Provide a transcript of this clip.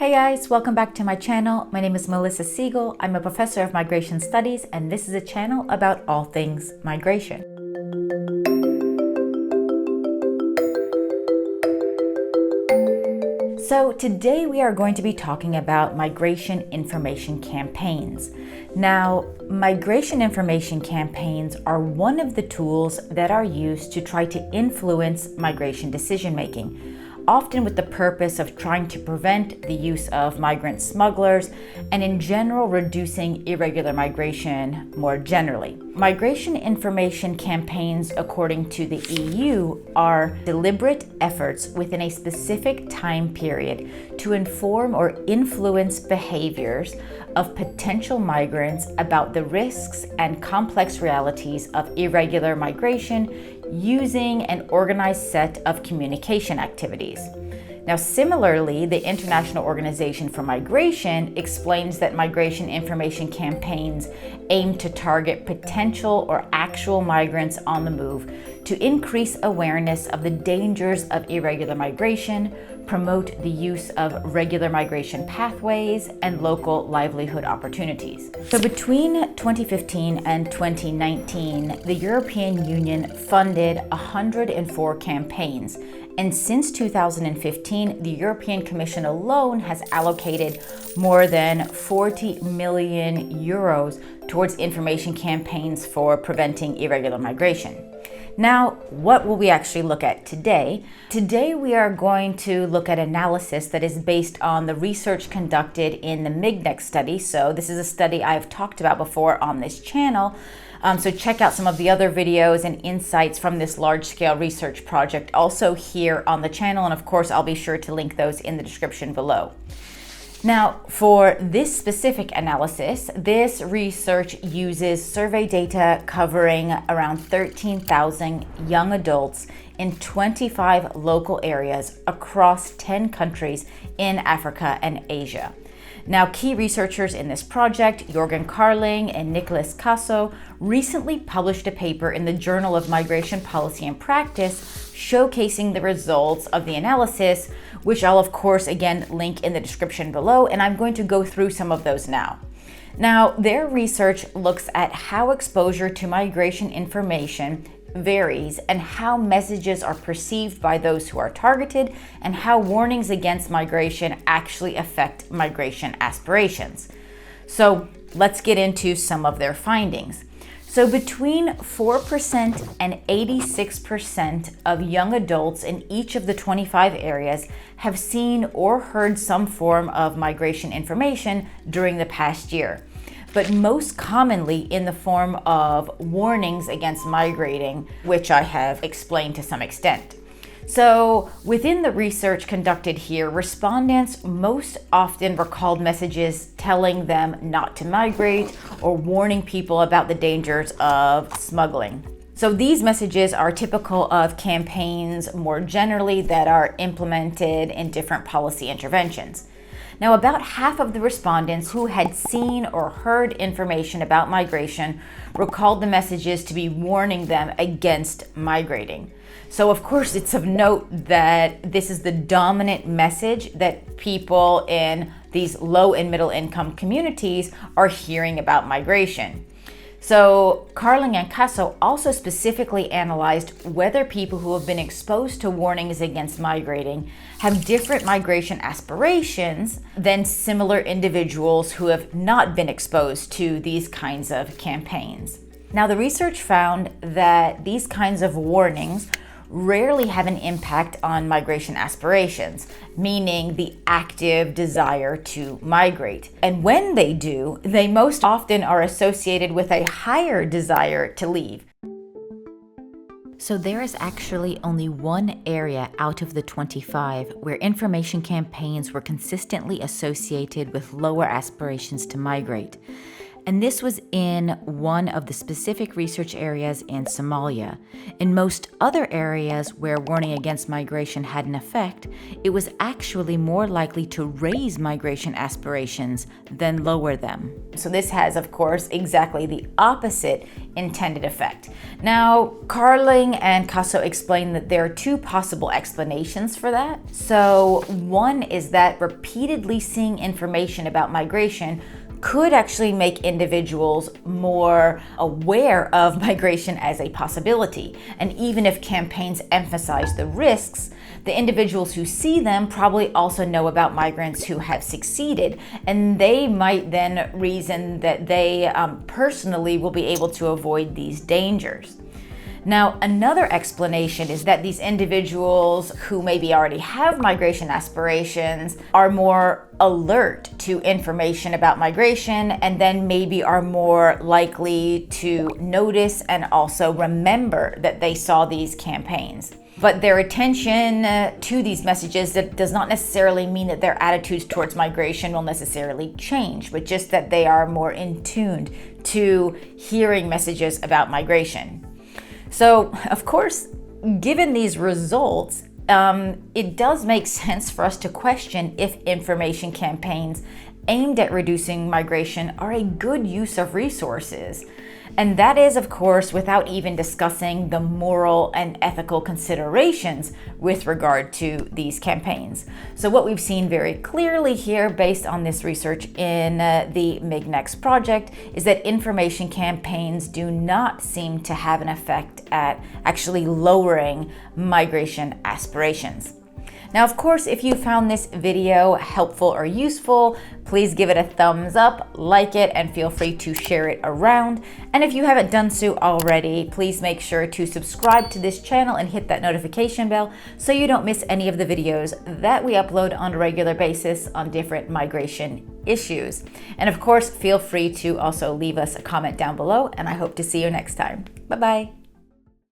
Hey guys, welcome back to my channel. My name is Melissa Siegel. I'm a professor of migration studies, and this is a channel about all things migration. So today we are going to be talking about migration information campaigns. Now, migration information campaigns are one of the tools that are used to try to influence migration decision making, often with the purpose of trying to prevent the use of migrant smugglers and in general reducing irregular migration more generally. Migration information campaigns, according to the EU, are deliberate efforts within a specific time period to inform or influence behaviors of potential migrants about the risks and complex realities of irregular migration using an organized set of communication activities. Now, similarly, the International Organization for Migration explains that migration information campaigns aim to target potential or actual migrants on the move to increase awareness of the dangers of irregular migration, promote the use of regular migration pathways, and local livelihood opportunities. So between 2015 and 2019, the European Union funded 104 campaigns. And since 2015, the European Commission alone has allocated more than 40 million euros towards information campaigns for preventing irregular migration. Now, what will we actually look at today? Today, we are going to look at analysis that is based on the research conducted in the MIGNEC study. So this is a study I've talked about before on this channel. So check out some of the other videos and insights from this large-scale research project also here on the channel. And of course, I'll be sure to link those in the description below. Now, for this specific analysis, this research uses survey data covering around 13,000 young adults in 25 local areas across 10 countries in Africa and Asia. Now, key researchers in this project, Jørgen Carling and Nicolás Caso, recently published a paper in the Journal of Migration Policy and Practice showcasing the results of the analysis, which I'll of course again link in the description below, and I'm going to go through some of those now. Now, their research looks at how exposure to migration information varies and how messages are perceived by those who are targeted and how warnings against migration actually affect migration aspirations. So let's get into some of their findings. So between 4% and 86% of young adults in each of the 25 areas have seen or heard some form of migration information during the past year, but most commonly in the form of warnings against migrating, which I have explained to some extent. So within the research conducted here, respondents most often recalled messages telling them not to migrate or warning people about the dangers of smuggling. So these messages are typical of campaigns more generally that are implemented in different policy interventions. Now, about half of the respondents who had seen or heard information about migration recalled the messages to be warning them against migrating. So, of course, it's of note that this is the dominant message that people in these low and middle income communities are hearing about migration. So Carling and Caso also specifically analyzed whether people who have been exposed to warnings against migrating have different migration aspirations than similar individuals who have not been exposed to these kinds of campaigns. Now, the research found that these kinds of warnings rarely have an impact on migration aspirations, meaning the active desire to migrate. And when they do, they most often are associated with a higher desire to leave. So there is actually only one area out of the 25 where information campaigns were consistently associated with lower aspirations to migrate. And this was in one of the specific research areas in Somalia. In most other areas where warning against migration had an effect, it was actually more likely to raise migration aspirations than lower them. So this has, of course, exactly the opposite intended effect. Now, Carling and Caso explain that there are two possible explanations for that. So one is that repeatedly seeing information about migration could actually make individuals more aware of migration as a possibility. And even if campaigns emphasize the risks, the individuals who see them probably also know about migrants who have succeeded, and they might then reason that they personally will be able to avoid these dangers. Now, another explanation is that these individuals who maybe already have migration aspirations are more alert to information about migration, and then maybe are more likely to notice and also remember that they saw these campaigns. But their attention to these messages, that does not necessarily mean that their attitudes towards migration will necessarily change, but just that they are more in tune to hearing messages about migration. So, of course, given these results, it does make sense for us to question if information campaigns aimed at reducing migration are a good use of resources. And that is, of course, without even discussing the moral and ethical considerations with regard to these campaigns. So what we've seen very clearly here, based on this research in the MIGNEX project, is that information campaigns do not seem to have an effect at actually lowering migration aspirations. Now, of course, if you found this video helpful or useful, please give it a thumbs up, like it, and feel free to share it around. And if you haven't done so already, please make sure to subscribe to this channel and hit that notification bell so you don't miss any of the videos that we upload on a regular basis on different migration issues. And of course, feel free to also leave us a comment down below, and I hope to see you next time. Bye-bye.